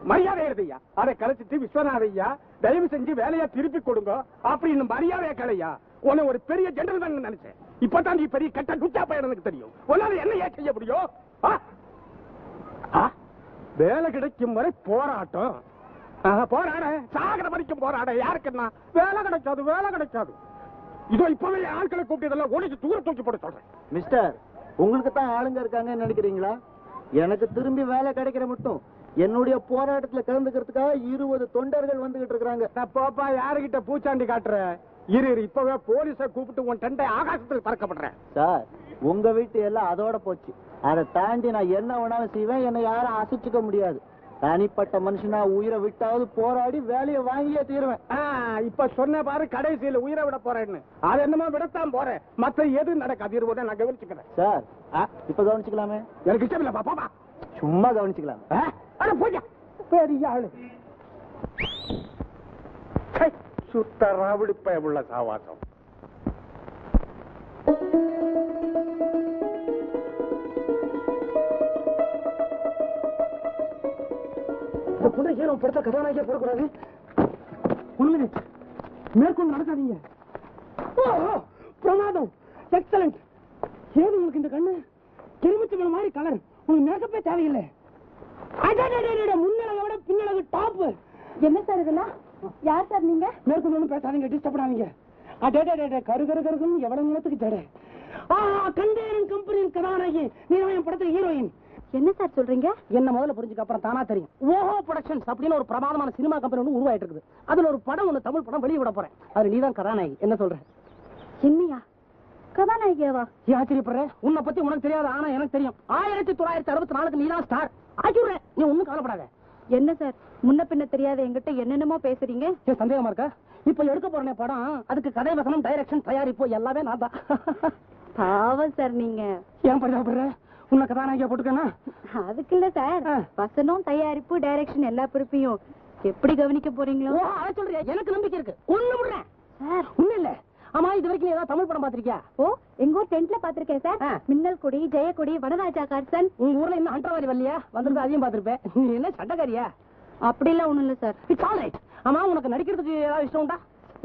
மரியாதை எழுதையா, அதை கழிச்சிட்டு விஸ்வநாதையா தயவு செஞ்சு வேலையா திருப்பி கொடுங்க அப்படின்னு மரியாதையா கலையா. உன்னை ஒரு பெரிய ஜென்டல்மேன் நினைச்சேன். இப்பதான் நீ பெரிய கட்ட டுச்சா பையன் எனக்கு தெரியும். உன்னால என்ன ஏன் செய்ய முடியும்? வேலை கிடைக்கும் வரை போராட்டம். போராட சாகர வரைக்கும் போராட. யாருக்குன்னா வேலை கிடைக்காது, வேலை கிடைக்காது. இதோ இப்பவே ஆட்களை கூப்பிட்டதெல்லாம் ஓடிச்சு தூர தூக்கி போட சொல்றேன். மிஸ்டர், உங்களுக்கு தான் ஆளுங்க இருக்காங்கன்னு நினைக்கிறீங்களா? எனக்கு திரும்பி வேலை கிடைக்கிற மட்டும் என்னுடைய போராட்டத்துல கலந்துக்கிறதுக்காக 20 தொண்டர்கள் வந்துகிட்டு இருக்காங்க. போப்பா, யாருகிட்ட பூச்சாண்டி காட்டுற? இரு இப்பவே போலீஸை கூப்பிட்டு உன் டெண்டை ஆகாசத்தில் பறக்கப்படுறேன். சார், உங்க வீட்டு எல்லாம் அதோட போச்சு. அதை தாண்டி நான் என்ன வேணாலும் செய்வேன். என்னை யாரும் அசைச்சுக்க முடியாது. தனிப்பட்ட மனுஷனா உயிரை விட்டாவது போராடி வேலையை வாங்கியே தீருவேன். இப்ப சொன்ன பாரு, கடைசியில உயிரை விட போறேன்னு. அது என்னமோ விடத்தான் போறேன். மத்த எது நடக்காது. இருபது நான் கவனிச்சுக்கிறேன். சார், இப்ப கவனிச்சுக்கலாமே? எனக்கு இஷ்டம் இல்ல. பாப்பா சும்மா கவனிச்சுக்கலாம். பெரிய ஆளு சுத்த ராவடிப்ப உள்ள சாவாசம். படத்தை கதாநாயகியா போடக்கூடாது. மேற்கொண்டு நடக்காதீங்க. பிரமாதம், எக்ஸலண்ட். ஏது உங்களுக்கு இந்த கண்ணு? கிருமிச்சு மாதிரி கலர். உங்களுக்கு மேக்கப்பே தேவையில்லை. முன்னழகை விட பின்னழகு டாப். என்ன சார் இதெல்லாம்? யார் சார் நீங்க? மேற்கொண்டு ஒன்றும் பேசாதீங்க, டிஸ்டர்ப் பண்ணாதீங்க. கரு கரு கருக்குன்னு எவ்வளவு நேரத்துக்கு ஜட. கண்டேரன் கம்பெனியின் கதாநாயகி, நீ என் படத்துல ஹீரோயின். என்ன சார் சொல்றீங்க? என்ன முதல்ல புரிஞ்சுக்க, அப்புறம் தானா தெரியும். ஓஹோ ப்ரொடக்ஷன்ஸ் அப்படின்னு ஒரு பிரமாதமான சினிமா கம்பெனி ஒன்று உருவாயிட்டு இருக்குது. அதுல ஒரு படம் ஒன்று, தமிழ் படம் வெளியே விட போறேன். அது நீதான் கதாநாயகி. என்ன சொல்ற? என்னையா கதாநாயகியாவா? ஆச்சரியப்படுற? உன்னை பத்தி உனக்கு தெரியாது, ஆனா எனக்கு தெரியும். 1964 நீதான் ஸ்டார். ஆக்கிடுறேன், நீ ஒண்ணும் கவலைப்படாத. என்ன சார் முன்ன பின்ன தெரியாத என்கிட்ட என்னென்னமோ பேசுறீங்க? சந்தேகமா இருக்கா? இப்ப எடுக்க போறேன் படம். அதுக்கு கதை வசனம், டைரக்ஷன், தயாரிப்பு எல்லாமே நான் தான். பாவம் சார் நீங்க. ஏன் பரிதாபப்படுற? உன்னை கதாநாயகியா போட்டுக்கனா? அதுக்கு இல்ல சார், வசனம், தயாரிப்பு, டைரக்ஷன் எல்லா பொறுப்பையும் எப்படி கவனிக்க போறீங்களோ? அதை சொல்றியா? எனக்கு நம்பிக்கை இருக்கு. ஒண்ணு விடுறேன் சார். ஒண்ணு இல்ல. ஆமா, இது வரைக்கும் ஏதாவது தமிழ் படம் பாத்திருக்கியா? ஓ, எங்க ஊர் டென்ட்ல பாத்திருக்கேன் சார். மின்னல் கொடி, ஜெயக்கொடி, வனராஜா கார்சன். உங்க ஊர்ல இன்னும் அண்டர்வாரி வரலையா? வந்திருந்தா அதையும் பாத்திருப்பேன். நீ என்ன சட்டக்காரியா? அப்படிலாம் ஒண்ணும் இல்ல சார். It's all right. ஆமா, உனக்கு நடிக்கிறதுக்கு ஏதாவது இஷ்டம் உண்டா?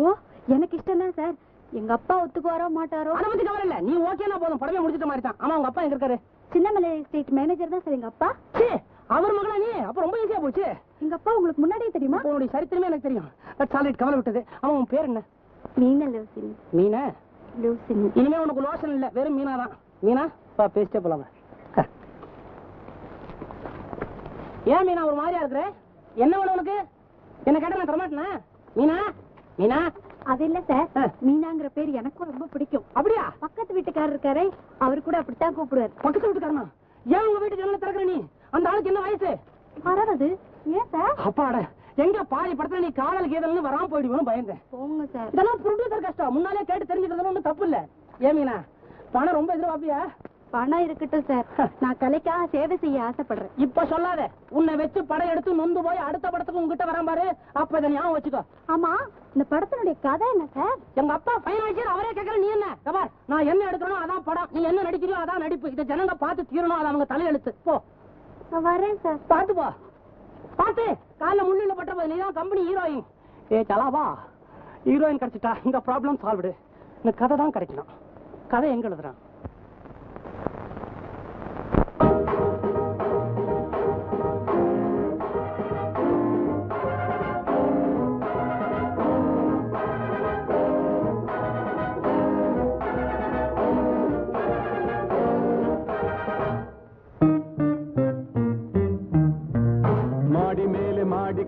ஓ, எனக்கு இஷ்டம் தான் சார். எங்க அப்பா ஒத்துக்குவாரோ மாட்டாரோ அதை பத்தி கவலை இல்ல. நீ ஓகேனா போதும், படமே முடிச்சிட்ட மாதிரி தான். ஆமா, உங்க அப்பா எங்க இருக்காரு? சின்னமலை ஸ்டேட் மேனேஜர் தான் சார் எங்க அப்பா. அவர் மகளா நீ? அப்ப ரொம்ப ஈஸியா போச்சு. எங்க அப்பா உங்களுக்கு முன்னாடியே தெரியுமா? உன்னுடைய சரித்திரமே எனக்கு தெரியும். இட்ஸ் ஆல் ரைட், கவலை விட்டது. அவன் உன் பேர் என்ன? மீனா லூசினி. மீனா லூசினி. இனிமே உனக்கு லோஷன் இல்ல, வெறும் மீனா தான். மீனா பா, பேசிட்டே போலாங்க. ஏன் மீனா ஒரு மாதிரியா இருக்கிற? என்ன வேணும் உனக்கு? என்ன கேட்ட நான் தரமாட்டேனா? மீனா மீனா. அது இல்ல சார், மீனாங்கிற பேர் எனக்கும் ரொம்ப பிடிக்கும். அப்படியா? பக்கத்து வீட்டுக்காரர் இருக்காரே, அவர் கூட அப்படித்தான் கூப்பிடுவார். பக்கத்து வீட்டுக்காரனா? ஏன் உங்க வீட்டு ஜன்னல திறக்கிற நீ? அந்த ஆளுக்கு என்ன வயசு? 60. ஏன் சார்? அப்பாட, எங்க பாதி படத்துல நீ காதல் கீதல்னு வராம போயிடுவோம் பயந்தேன். போங்க சார். இதெல்லாம் ப்ரொடியூசர் கஷ்டம். முன்னாலே கேட்டு தெரிஞ்சுக்கிறதுல ஒன்றும் தப்பு இல்ல. ஏன் மீனா, பணம் ரொம்ப எதிர்பார்ப்பியா? பணம் இருக்கட்டும் சார், நான் கலைக்காக சேவை செய்ய ஆசைப்படுறேன். இப்ப சொல்லாத. உன்னை வச்சு படம் எடுத்து நொந்து போய் அடுத்த படத்துக்கு உங்ககிட்ட வரான் பாரு, அப்ப இதை ஞாபகம் வச்சுக்கோ. ஆமா, இந்த படத்தினுடைய கதை என்ன சார்? எங்க அப்பா பைனான்சியர், அவரே கேட்கற. நீ என்ன கபார்? நான் என்ன எடுக்கணும் அதான் படம், நீ என்ன நடிக்கிறியோ அதான் நடிப்பு. இதை ஜனங்க பார்த்து தீரணும், அது அவங்க தலையெழுத்து. போ. நான் வரேன் சார். பார்த்து போ, பார்த்து. காலைல முள்ளில பட்ட போது நீதான் கம்பெனி ஹீரோயின். சலாவா, ஹீரோயின் கிடைச்சிட்டா இந்த ப்ராப்ளம் சால்வ்டு. இந்த கதை தான் கிடைக்கணும். கதை எங்க எழுதுறான்?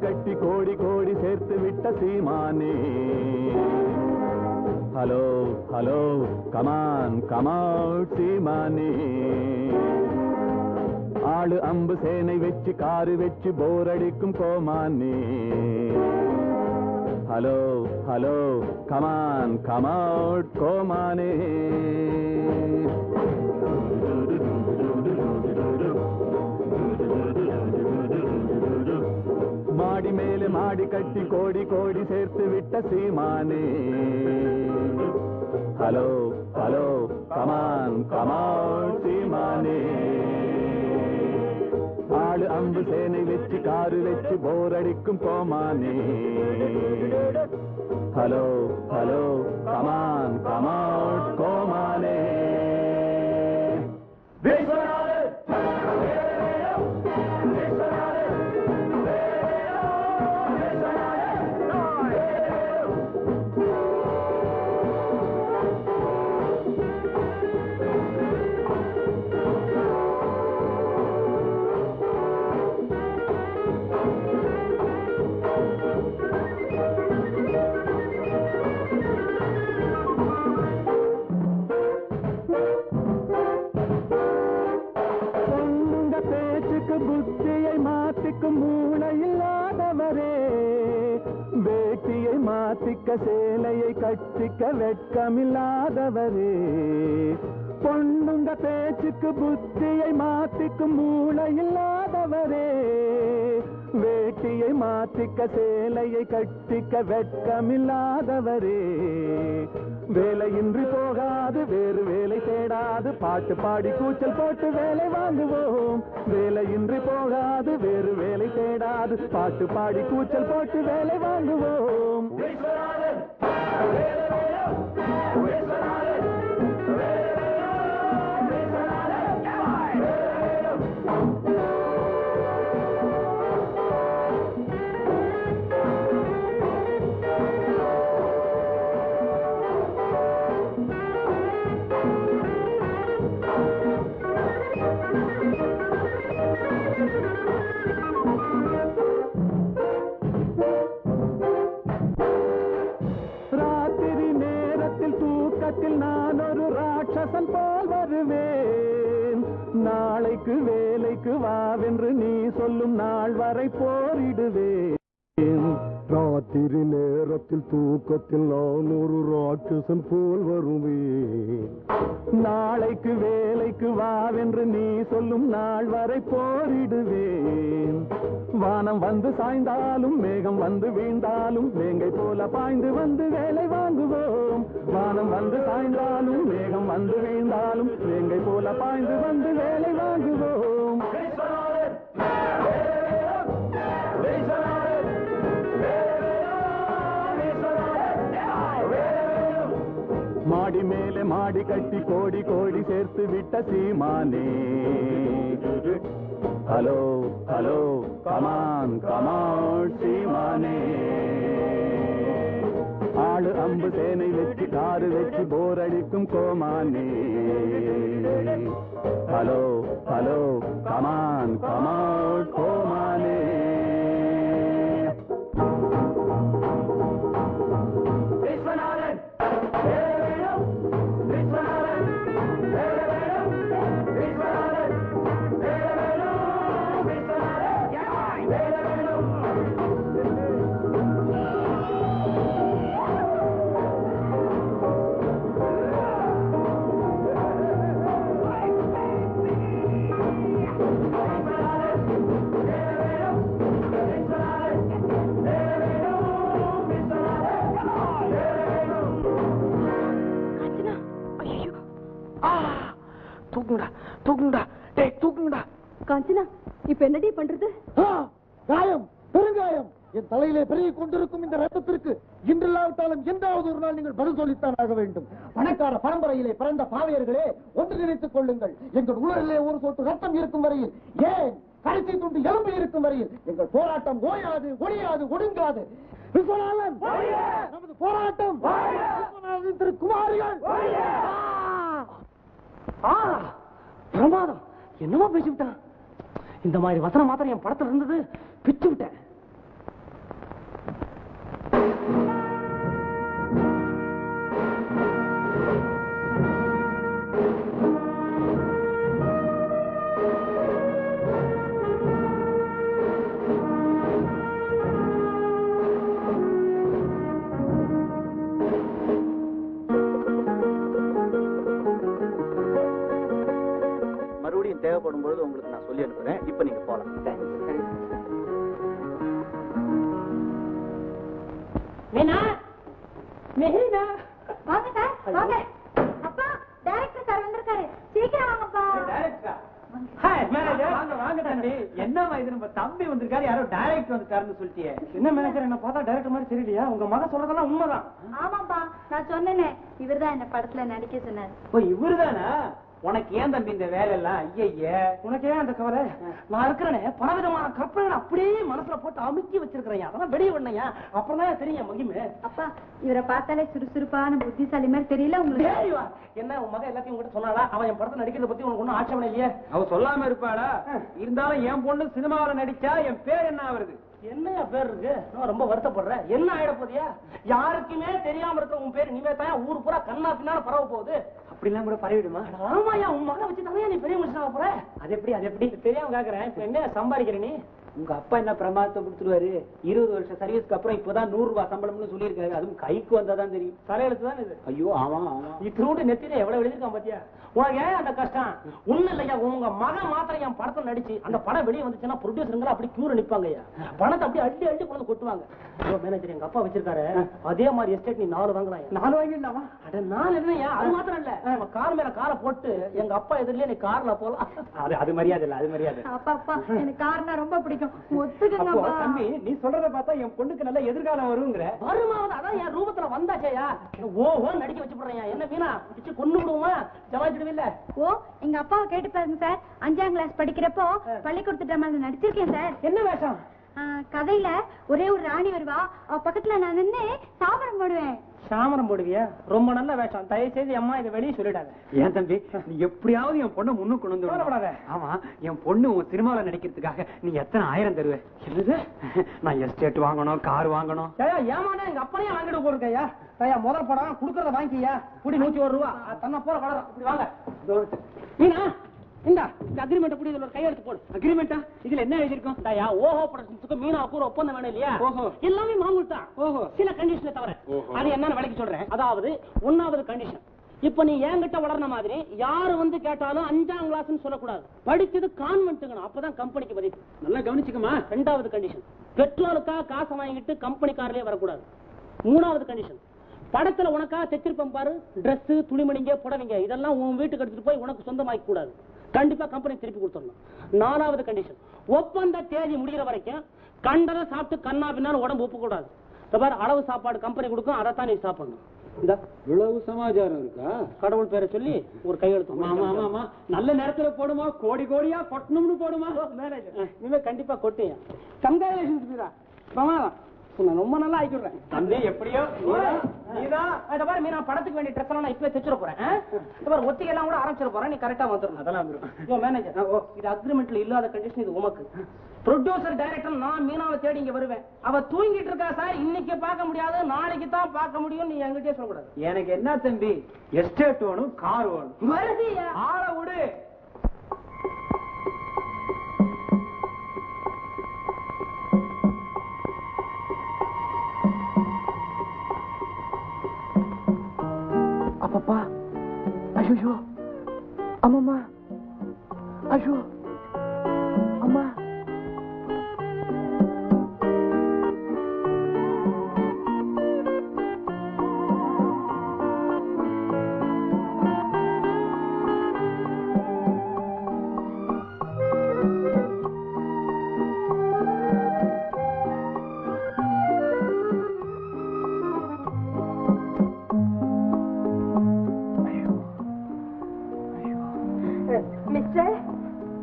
கட்டி கோடி கோடி சேர்த்து விட்ட சீமானே. ஹலோ ஹலோ, கமான் கமவுட் சீமானே. ஆளு அம்பு சேனை வச்சு காரு வச்சு போரடிக்கும் கோமானே. ஹலோ ஹலோ, கமான் கமவுட் கோமானே. மாடி மேலே மாடி கட்டி கோடி கோடி சேர்த்து விட்ட சீமானே. ஹலோ ஹலோ, கமான் கமவுட் சீமானே. ஆளு அம்பு சேனை வச்சு காரு வச்சு போர் அடிக்கும் கோமானே. ஹலோ ஹலோ கமான் கமான் கோமானே. புத்தியை மாத்திக்கும் மூளை இல்லாதவரே, வேட்டியை மாத்திக்க சேலையை கட்டிக்க வெட்கமில்லாதவரே. பொண்ணுங்க பேச்சுக்கு புத்தியை மாத்திக்கும் மூளை இல்லாதவரே, வேட்டியை மாத்திக்க சேலையை கட்டிக்க வெட்கமில்லாதவரே. வேலையின்றி போகாது வேறு வேலை தேடாது பாட்டு பாடி கூச்சல் போட்டு வேலை வாங்குவோம். வேலையின்றி போகாது வேறு வேலை தேடாது பாட்டு பாடி கூச்சல் போட்டு வேலை வாங்குவோம். நான் ஒரு ராட்சசன் போல் வருவேன். நாளைக்கு வேலைக்கு வாவென்று நீ சொல்லும் நாள் வரை போரிடுவேன். ராத்திரி நேரத்தில் தூக்கத்தில் நான் ஒரு ராட்சசன் போல் வருவேன். நாளைக்கு வேலைக்கு வாவென்று நீ சொல்லும் நாள் வரை போரிடுவேன். வானம் வந்து சாய்ந்தாலும் மேகம் வந்து வீழ்ந்தாலும் வேங்கை போல பாய்ந்து வந்து வேலை வாங்குவோம். வானம் வந்து சாய்ந்தாலும் மேகம் வந்து வீழ்ந்தாலும் வேங்கை போல பாய்ந்து வந்து வேலை வாங்குவோம். மாடி மேலே மாடி கட்டி கோடி கோடி சேர்த்து விட்ட சீமானே. ஹலோ ஹலோ கமான் கமான் சீமானே. ஆளு அம்பு சேனை வச்சு காரு வச்சு போர் அடிக்கும் கோமானே. ஹலோ ஹலோ கமான் கமான் கோமானே. காஞ்சனா, இப்ப என்னடி பண்றது? காயம், பெருங்காயம் என் தலையிலே பெருகி கொண்டிருக்கும் இந்த ரத்தத்திற்கு இன்றில்லாவிட்டாலும் என்றாவது ஒரு நாள் நீங்கள் பதில் சொல்லித்தான் ஆக வேண்டும். பணக்கார பரம்பரையிலே பிறந்த பாவையர்களே, ஒன்று நினைத்துக் கொள்ளுங்கள். எங்கள் உலகிலே ஒரு சொட்டு ரத்தம் இருக்கும் வரையில், ஏன் கடைசி துண்டு எலும்பு இருக்கும் வரையில் எங்கள் போராட்டம் ஓயாது, ஒழியாது, ஒடுங்காது. விஸ்வநாதன், நமது போராட்டம் திரு குமாரிகள். பிரமாதம், என்னமா பேசிவிட்டான். இந்த மாதிரி வசனம் மாத்திரம் என் படத்துல இருந்தது, பிச்சு விட்டேன். மறுபடியும் தேவைப்படும் பொழுது உங்களுக்கு நான் சொல்லி அனுப்புறேன். இப்ப நீங்க போலாம். வாங்க சார், வாங்க. அப்பா, டைரக்டர் சார் வந்திருக்காரு. சீக்கிரம் வாங்கப்பா. டைரக்டரா? Hi manager. வாங்க வாங்க தம்பி. என்னமா இது நம்ம தம்பி வந்திருக்காரு, யாரோ டைரக்டர் வந்துட்டாருன்னு சொல்லிட்டியே. என்ன மேனேஜர், என்ன பார்த்தா டைரக்டர் மாதிரி தெரியலையா? உங்க மகன் சொல்றதெல்லாம் உண்மைதான். ஆமாப்பா, நான் சொன்னேனே, இவர்தான் என்ன படத்துல நடிக்க சொன்னாரு. ஓ, இவருதானா? உனக்கு ஏன் தம்பி இந்த வேலை எல்லாம்? ஐய, உனக்கு ஏன் அந்த கவலை? நான் இருக்கிறேனே, பலவிதமான கற்பனை அப்படியே மனசுல போட்டு அமுக்கி வச்சிருக்கிறேன். அதெல்லாம் வெளியே பண்ணையா, அப்புறம் தான் தெரியும் மகிமை. அப்பா, இவரை பார்த்தாலே சுறுசுறுப்பான புத்திசாலி மாதிரி தெரியல உங்களுக்கு? என்ன உன் மகன் எல்லாத்தையும் உங்ககிட்ட சொன்னாளா? அவன் என் படத்தை நடிக்கிறத பத்தி உனக்கு ஒன்னும் ஆட்சேபனை இல்லையே? அவ சொல்லாம இருப்பாளா? இருந்தாலும் என் பொண்ணு சினிமாவில நடிச்சா என் பேர் என்ன ஆகுறது? என்னையா பேர் இருக்கு? நான் ரொம்ப வருத்தப்படுறேன். என்ன ஆயிட போதியா? யாருக்குமே தெரியாம இருக்க உன் பேர் நீவே தான் ஊர் பூரா கண்ணா பின்னால பரவ போகுது. அப்படிலாம் கூட பரவிடுமா? ஆமாயா, உன் மகன் வச்சு தானே நீ பெரிய மனுஷனா போற. அது எப்படி தெரியாம கேக்குறேன். இப்ப என்ன சம்பாதிக்கிற நீ? உங்க அப்பா என்ன பிரமாதத்தை கொடுத்துருவாரு. 20 வருஷம் சர்வீஸ்க்கு அப்புறம் இப்பதான் 100 ரூபாய் சம்பளம்னு சொல்லியிருக்காரு. அதுவும் கைக்கு வந்தாதான் தெரியும். தலையெழுத்து தான் இது. ஐயோ, ஆமா ஆமா. இத்தோடு நெத்தில எவ்வளவு எழுதிருக்கான் பாத்தியா? உனக்கு ஏன் அந்த கஷ்டம்? ஒண்ணு இல்லையா, உங்க மகன் மாத்திரம் என் படத்தை நடிச்சு அந்த படம் வெளியே வந்துச்சுன்னா ப்ரொடியூசருங்க அப்படி கியூர நிப்பாங்கய்யா. பணத்தை அப்படி அள்ளி கொண்டு கொட்டுவாங்க. மேனேஜர் எங்க அப்பா வச்சிருக்காரு, அதே மாதிரி எஸ்டேட் நீ 4 வாங்கலாம். 4 வாங்கிடலாமா? அட 4 இல்லையா, அது மாத்திரம் இல்ல, நம்ம கார் மேல காரை போட்டு எங்க அப்பா எதிரிலே நீ கார்ல போலாம். அது மரியாதை இல்ல, அது மரியாதை. அப்பா, எனக்கு கார்னா ரொம்ப பிடிக்கும், ஒத்துக்கங்கப்பா. தம்பி, நீ சொல்றத பார்த்தா என் பொண்ணுக்கு நல்ல எதிர்காலம் வருங்கிற. வருமாவது அதான் என் ரூபத்துல வந்தாச்சேயா. ஓ நடிக்க வச்சு போடுறேன். என்ன வீணா பிச்சு கொண்டு விடுவோமா? ஜமாச்சிடுவில்ல? ஓ, எங்க அப்பாவை கேட்டு பாருங்க சார். 5ஆம் கிளாஸ் படிக்கிறப்போ பள்ளிக்கூடத்து டிராமால நடிச்சிருக்கேன் சார். என்ன வேஷம்? கதையில ஒரே ஒரு ராணி வருவா, அவ பக்கத்துல நான் நின்னு சாமரம் போடுவேன். சாமரம் போடுவியா? ரொம்ப நல்ல வேஷம். தயவு செய்து அம்மா இதை வெளியே சொல்லிடாத. ஏன் தம்பி, நீ எப்படியாவது என் பொண்ணை முன்னுக்கு கொண்டு வந்து. ஆமா, என் பொண்ணு உன் சினிமாவில நடிக்கிறதுக்காக நீ எத்தனை 1000 தருவே? என்னது? நான் எஸ்டேட் வாங்கணும், கார் வாங்கணும். ஏமாண்ணா, எங்க அப்பனையே வாங்கிட்டு போயிருக்கையா? முதல் படம் குடுக்கறத வாங்கிக்கியா? குடி 101 ரூபா தன்னை போற வளரும். இப்படி வாங்க. நீனா இந்த அக்ரிமெண்ட் புடி, இதுல ஒரு கையெழுத்து போடு. அக்ரிமெண்டா? இதுல என்ன எழுதிருக்கும்? ஓஹோ ப்ரொடக்ஷன்ஸ்க்கு மீனாவுக்கு ஒரு ஒப்பந்தம் வேணும் இல்லையா? ஓஹோ, எல்லாமே மாமூல் தான். ஓஹோ, சில கண்டிஷனை தவிர. அது என்னன்னு விலைக்கு சொல்றேன். அதாவது 1வது கண்டிஷன், இப்ப நீ என்கிட்ட வளர்ன மாதிரி யாரு வந்து கேட்டாலும் 5ஆம் கிளாஸ்னு சொல்லக்கூடாது. படிச்சது கான்வென்ட்டுங்கணும், அப்பதான் கம்பெனிக்கு மதிப்பு. நல்லா கவனிச்சுக்கமா. 2வது கண்டிஷன், பெட்ரோலுக்காக காசை வாங்கிட்டு கம்பெனி கார்லயே வரக்கூடாது. 3வது கண்டிஷன், படத்துல உனக்கா தைச்சிருப்பேன் பாரு, டிரெஸ், துணிமணிங்க, புடவைங்க, இதெல்லாம் உன் வீட்டுக்கு எடுத்துட்டு போய் உனக்கு சொந்தமாக்கி கூடாது. கண்டிப்பா கம்பெனி திருப்பி கொடுத்துடணும். 4வது கண்டிஷன், ஒப்பந்த தேதி முடிகிற வரைக்கும் கண்டதை சாப்பிட்டு கண்ணா பின்னாலும் உடம்பு ஒப்பு கூடாது. அளவு சாப்பாடு கம்பெனி கொடுக்கும், அதைத்தான் நீ சாப்பிடணும். இந்த இவ்வளவு சமாச்சாரம் இருக்கா? கடவுள் பேரை சொல்லி ஒரு கையெழுத்து. ஆமா, நல்ல நேரத்துல போடுமா, கோடி கோடியா கொட்டணும்னு போடுமா. மேனேஜர் இனிமே கண்டிப்பா கொட்டியா. கங்க்ராச்சுலேஷன்ஸ், பிரமாதம். ரொம்ப நல்லா ஆக்கிடுறேன் தம்பி. எப்படியோ நீதான் மீனா படத்துக்கு வேண்டிய ட்ரெஸ் எல்லாம் இப்பவே தைச்சிட போறேன். ஒத்திகை எல்லாம் கூட ஆரம்பிச்சிட போறேன். நீ கரெக்டா வந்துடும். அதெல்லாம் வந்துடும். மேனேஜர், இது அக்ரிமெண்ட்ல இல்லாத கண்டிஷன், இது உமக்கு. ப்ரொடியூசர் டைரக்டர் நான் மீனாவை தேடி இங்க வருவேன். அவ தூங்கிட்டு இருக்கா சார், இன்னைக்கு பார்க்க முடியாது, நாளைக்கு தான் பார்க்க முடியும். நீ என்கிட்டயே சொல்லக்கூடாது. எனக்கு என்ன தம்பி, எஸ்டேட் வேணும், கார் வேணும். ஆள விடு. அப்பப்பா, ஐயோ அம்மம்மா, ஐயோ அம்மா.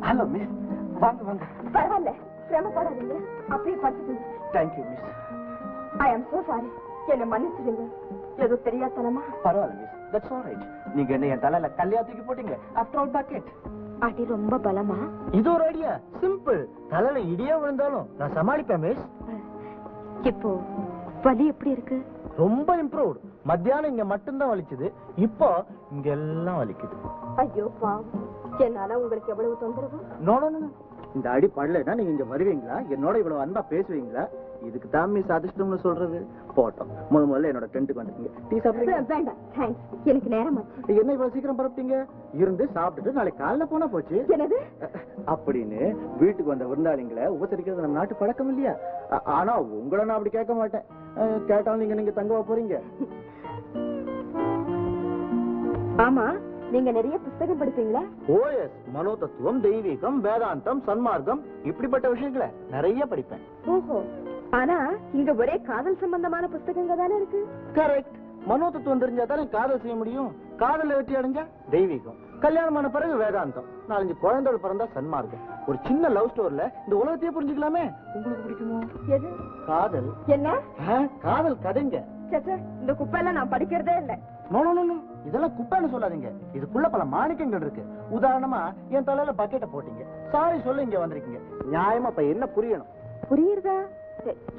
ஹலோ மிஸ், வாங்க வாங்க. பரவாயில்ல, சிரமப்படாதீங்க, அப்படியே படுத்துக்கங்க. Thank you miss. I am so sorry, என்ன மன்னிச்சிடுங்க. ஏதோ தெரியாதனமா. பரவாயில்ல மிஸ், தட்ஸ் ஆல் ரைட். நீங்க என்ன என் தலையில கல்லையா தூக்கி போட்டீங்க. After all packet. அடி ரொம்ப பலமா? இது ஒரு ஐடியா, சிம்பிள். தலையில இடியா விழுந்தாலும் நான் சமாளிப்பேன் மிஸ். இப்போ வலி எப்படி இருக்கு? ரொம்ப இம்ப்ரூவ்ட். மத்தியானம் இங்க மட்டும்தான் வலிக்குது, இப்போ இங்க எல்லாம் வலிக்குது. ஐயோ பாவம், என்னால உங்களுக்கு எவ்வளவு தொந்தரவு? நோ நோ நோ, இந்த அடி படலைன்னா நீங்க இங்க வருவீங்களா? என்னோட இவ்வளவு அன்பா பேசுவீங்களா? இதுக்கு தான் மிஸ் அதிர்ஷ்டம்னு சொல்றது. போட்டோம், முதல்ல என்னோட டென்ட்டுக்கு வந்துட்டீங்க. டீ சாப்பிடுங்க. வேண்டாம் தேங்க்ஸ், எனக்கு நேரம் ஆச்சு. என்ன இவ்வளவு சீக்கிரம் பரப்பிட்டீங்க? இருந்து சாப்பிட்டுட்டு நாளைக்கு காலைல போனா போச்சு. என்னது அப்படின்னு வீட்டுக்கு வந்த விருந்தாளிங்களை உபசரிக்கிறது நம்ம நாட்டு பழக்கம் இல்லையா? ஆனா உங்களை நான் அப்படி கேட்க மாட்டேன். கேட்டாலும் நீங்க தங்கவா போறீங்க. ஆமா, நீங்க நிறைய புத்தகம் படிப்பீங்களா? ஓஎஸ், மனோ தத்துவம், தெய்வீகம், வேதாந்தம், சன்மார்க்கம் இப்படிப்பட்ட விஷயங்களை நிறைய படிப்பேன். ஓஹோ, ஆனா இங்க ஒரே காதல் சம்பந்தமான புத்தகங்க தானே இருக்கு. கரெக்ட். மனோ தத்துவம் தெரிஞ்சா தானே காதல் செய்ய முடியும். காதல வெற்றி அடைஞ்சா தெய்வீகம், கல்யாணமான பிறகு வேதாந்தம், 4-5 குழந்தைகள் பிறந்தா சன்மார்க்கம். ஒரு சின்ன லவ் ஸ்டோரியில இந்த உலகத்தையே புரிஞ்சுக்கலாமே. உங்களுக்கு பிடிக்குமோ? எது? காதல். என்ன? காதல் கதைங்க. இந்த குப்பையெல்லாம் நான் படிக்கிறதே இல்ல. நோ நோ நோ, இதெல்லாம் குப்பைன்னு சொல்லாதீங்க. இதுக்குள்ள பல மாணிக்கங்கள் இருக்கு. உதாரணமா என் தலையில பக்கெட்டை போட்டீங்க, சாரி சொல்ல இங்க வந்திருக்கீங்க. நியாயமா இப்ப என்ன புரியணும்? புரியுறதா?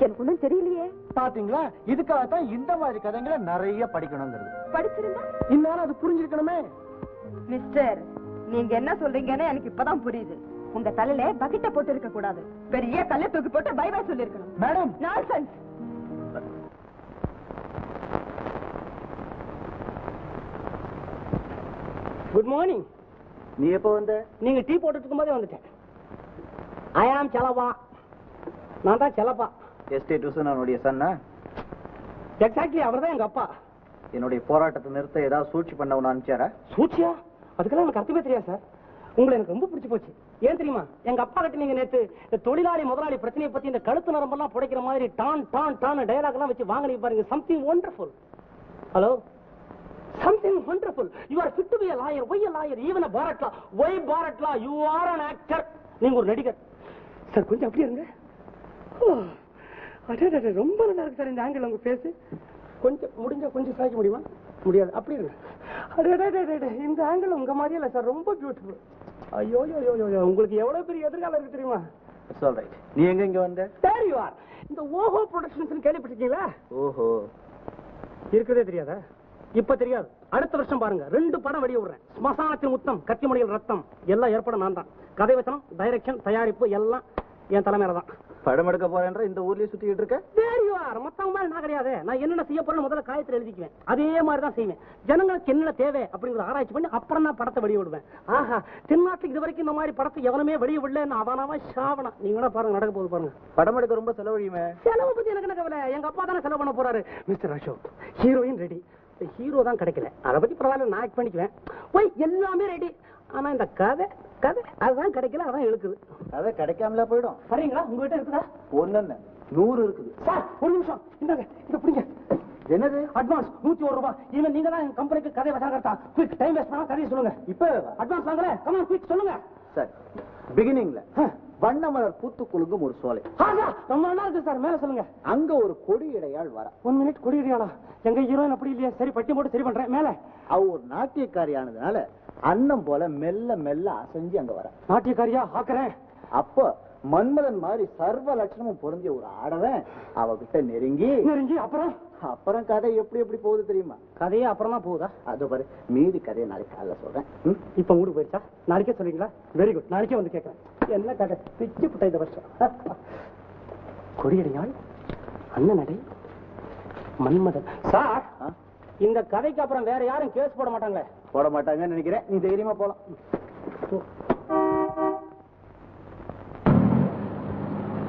எனக்கு ஒண்ணும் தெரியலையே. பாத்தீங்களா, இதுக்காகத்தான் இந்த மாதிரி கதைங்களை நிறைய படிக்கணுங்கிறது. படிச்சிருந்தா இந்நேரம் அது புரிஞ்சிருக்கணுமே. மிஸ்டர், நீங்க என்ன சொல்றீங்கன்னு எனக்கு இப்பதான் புரியுது. உங்க தலையில பக்கெட்டை போட்டு இருக்க கூடாது, பெரிய கல்லை தூக்கி போட்டு பை பை சொல்லி இருக்கணும். Madam, nonsense. Good morning. நீ எப்ப வந்த? நீங்க டீ போட்டுட்டு இருக்கும்போதே வந்துட்டேன். ஐ ஆம் செலவா. நான் தான் செலப்பா. எஸ்டேட் உசனுடைய சன்னா? எக்ஸாக்ட்லி, அவர் தான் எங்க அப்பா. என்னுடைய போராட்டத்தை நிறுத்த ஏதாவது சூழ்ச்சி பண்ண அனுப்பிச்சாரா? சூழ்ச்சியா? அதுக்கெல்லாம் எனக்கு அர்த்தமே தெரியாது சார். உங்களை எனக்கு ரொம்ப பிடிச்சு போச்சு. ஏன் தெரியுமா, எங்க அப்பா கிட்ட நீங்க நேத்து இந்த தொழிலாளி முதலாளி பிரச்சனையை பத்தி இந்த கழுத்து நரம்பெல்லாம் புடைக்கிற மாதிரி டான் டான் டான் டயலாக் எல்லாம் வச்சு வாங்கினீங்க பாருங்க. Something wonderful. Hello, something wonderful. You are fit to be a lawyer. Why a lawyer? Even a Bharat law. Why Bharat law? You are an actor. நீங்க ஒரு நடிகர் சார். கொஞ்சம் அப்படியே இருங்க. அடே, ரொம்ப நல்லா இருக்கு சார் இந்த ஆங்கிள் உங்க பேசு. கொஞ்சம் முடிஞ்சா கொஞ்சம் சாய்க்க முடியுமா? முடியாது. அப்படி இருங்க. அடே, இந்த ஆங்கிள் உங்க மாதிரியே இல்ல சார், ரொம்ப பியூட்டிஃபுல். ஐயோ, உங்களுக்கு எவ்வளவு பெரிய எதிர்காலம் இருக்கு தெரியுமா? It's all right. நீ எங்க இங்க வந்த? There you are. இந்த ஓஹோ ப்ரொடக்ஷன்ஸ் கேள்விப்பட்டிருக்கீங்களா? ஓஹோ, இருக்கிறதே தெரியாதா? இப்ப தெரியாது. அடுத்த வருஷம் பாருங்க, 2 படம் வெளிய விடுறேன். ஸ்மசானத்தின் முத்தம், கத்திமணியில் ரத்தம், எல்லாம் ஏற்பட நான் தான். கதை வசனம், டைரக்ஷன், தயாரிப்பு எல்லாம் என் தலைமையில தான். படம் எடுக்க போறேன்ற இந்த ஊர்லயே சுத்திட்டு இருக்க? மத்தவங்க மாதிரி நான் கிடையாது. நான் என்னென்ன செய்ய போறேன்னு முதல்ல காயத்துல எழுதிக்குவேன். அதே மாதிரி தான் செய்வேன். ஜனங்களுக்கு என்ன தேவை அப்படிங்கிற ஆராய்ச்சி பண்ணி அப்புறம் நான் படத்தை வெளிய விடுவேன். ஆஹா, தென்னாட்டுக்கு இது வரைக்கும் இந்த மாதிரி படத்தை எவனுமே வெளிய விடல. அவனாவா சாவனா. நீங்க வேணா பாருங்க, நடக்க போகுது பாருங்க. படம் எடுக்க ரொம்ப செலவழியுமே. செலவு பத்தி எனக்கு என்ன கவலை? எங்க அப்பா தானே செலவு பண்ண போறாரு. Mister Ashok, heroine ready. Hero தான் கிடைக்கல. அதை பத்தி பரவாயில்ல, நான் ஆக்ட் பண்ணிக்குவேன். போய் எல்லாமே ரெடி. ஆனா இந்த கதை அதுதான் கிடைக்கல, அதான் இழுக்குது. கதை கிடைக்காமல போயிடும். சரிங்களா? உங்ககிட்ட இருக்குதா? ஒண்ணு 100 இருக்குது சார். ஒரு நிமிஷம், இந்தாங்க, இத பிடிங்க. என்னது? அட்வான்ஸ் 101 ரூபாய். இவன் நீங்க தான் கம்பெனிக்கு கதை வசாகர்த்தா. குயிக், டைம் வேஸ்ட் பண்ணாம கதையை சொல்லுங்க. இப்ப அட்வான்ஸ் வாங்கல. கம் ஆன், குயிக் சொல்லுங்க. சார், பிகினிங்ல வண்ணமலர் பூத்து குலுங்கும் ஒரு சோலை. ரொம்ப நல்லா இருக்கு சார். மேல சொல்லுங்க. அங்க ஒரு கொடி இடையாள் வர. 1 மினிட். கொடி இடையாளா? எங்க ஹீரோயின் அப்படி இல்லையா? சரி, பட்டி போட்டு சரி பண்றேன். மேல அவ ஒரு நாட்டியக்காரியானதுனால அன்னம் போல மெல்ல மெல்ல அசைஞ்சு அங்க வர. நாட்டியக்காரியா ஆக்குறேன். அப்ப மன்மதன் மாதிரி சர்வ லட்சணமும் பொருந்திய ஒரு ஆடவன் அவகிட்ட நெருங்கி அப்புறம் கதை எப்படி போகுது தெரியுமா? கதையே அப்புறம் தான் போகுதா? அது பாரு, மீதி கதையை நாளைக்கு காலைல சொல்றேன். இப்ப ஊருக்கு போயிடுச்சா? நாளைக்கே சொல்றீங்களா? வெரி குட், நாளைக்கே வந்து கேட்கறேன். என்ன கதை? பிச்சு புட்ட இந்த வருஷம். கொடியடையாள், அண்ணன் நடை, மன்மதன். சார், இந்த கதைக்கு அப்புறம் வேற யாரும் கேஸ் போட மாட்டாங்களே? போட மாட்டாங்கன்னு நினைக்கிறேன். நீ தைரியமா போலாம்.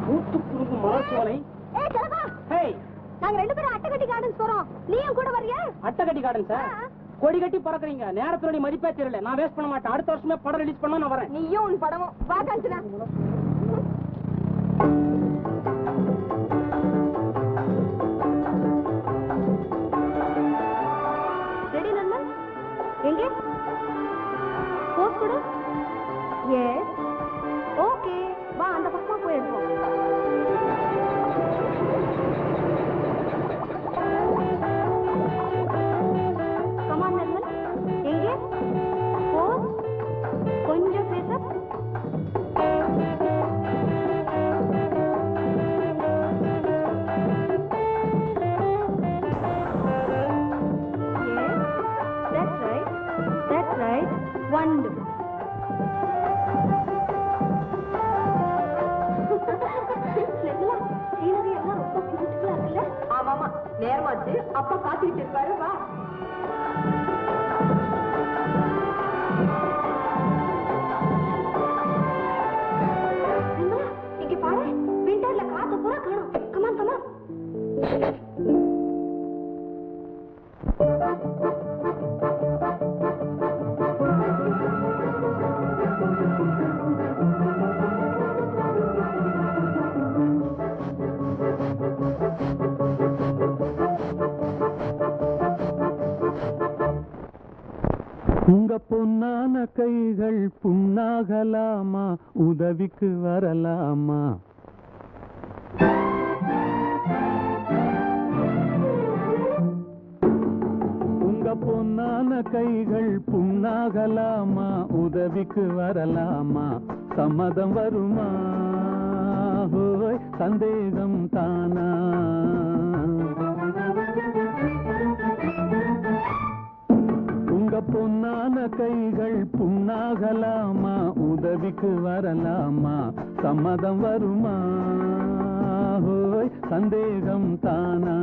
கூட்டுக்குறுங்கு மலர்ச்சோலை. நாங்க 2 பேரும் அட்டகட்டி கார்டன்ஸ் போறோம். நீயும் கூட வரியா? Attakatti garden sir? கொடி கட்டி பறக்குறீங்க. நேரத்தினுடைய மதிப்பே தெரியல. நான் வேஸ்ட் பண்ண மாட்டேன். அடுத்த வருஷமே படம் ரிலீஸ் பண்ணா நான் வரேன். நீயும் உன் படமும் வா காஞ்சனா. ரெடி நண்பன்? எங்க போஸ் கொடு. எஸ், ஓகே, வா அந்த பக்கமா போய் எடுப்போம். கமான் நண்பன், எங்க போஸ்? கொஞ்சம் பேச. Wonderful. ஆமாமா, நேரமாச்சு. அப்பா காத்துக்கிட்டு இருப்பாரு. வா. இங்க பாரு, விண்டர்ல காத்து பூரா காணும். Come on come on. பொன்னான கைகள் புண்ணாகலாமா, உதவிக்கு வரலாமா? உங்க பொன்னான கைகள் புண்ணாகலாமா, உதவிக்கு வரலாமா? சம்மதம் வருமா? ஹோய் சந்தேகம் தானா? உங்க பொன்னான கைகள் புண்ணாகலாமா, உதவிக்கு வரலாமா? சம்மதம் வருமா? ஹோய் சந்தேகம் தானா?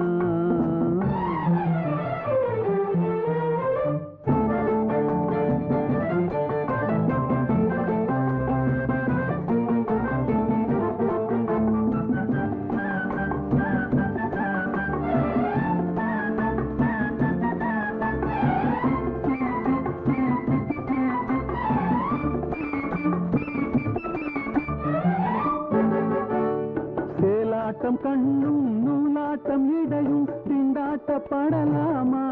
சேலாட்டம் கண்ணும் நூலாட்டம் இடையும் திண்டாட்டப்படலாமா?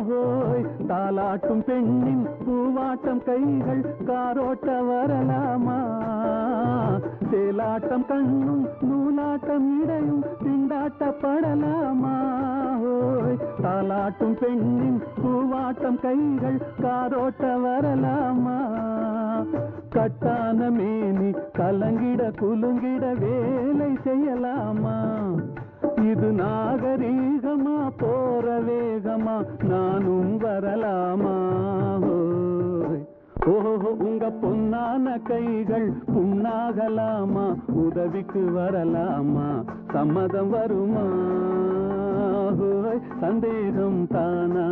ஹோய் தாலாட்டும் பெண்ணின் பூவாட்டம் கைகள் காரோட்ட வரலாமா? சேலாட்டம் கண்ணும் நூலாட்டம் இடையும் திண்டாட்டப்படலாமா? ஹோய் தாலாட்டும் பெண்ணின் பூவாட்டம் கைகள் காரோட்ட வரலாமா? கட்டான மேனி கலங்கிட குலுங்கிட வேலை செய்யலாமா? இது நாகரீகமா போற வேகமா, நானும் வரலாமா? ஓஹோ உங்க பொன்னான கைகள் புண்ணாகலாமா, உதவிக்கு வரலாமா? சம்மதம் வருமா? சந்தேகம் தானா?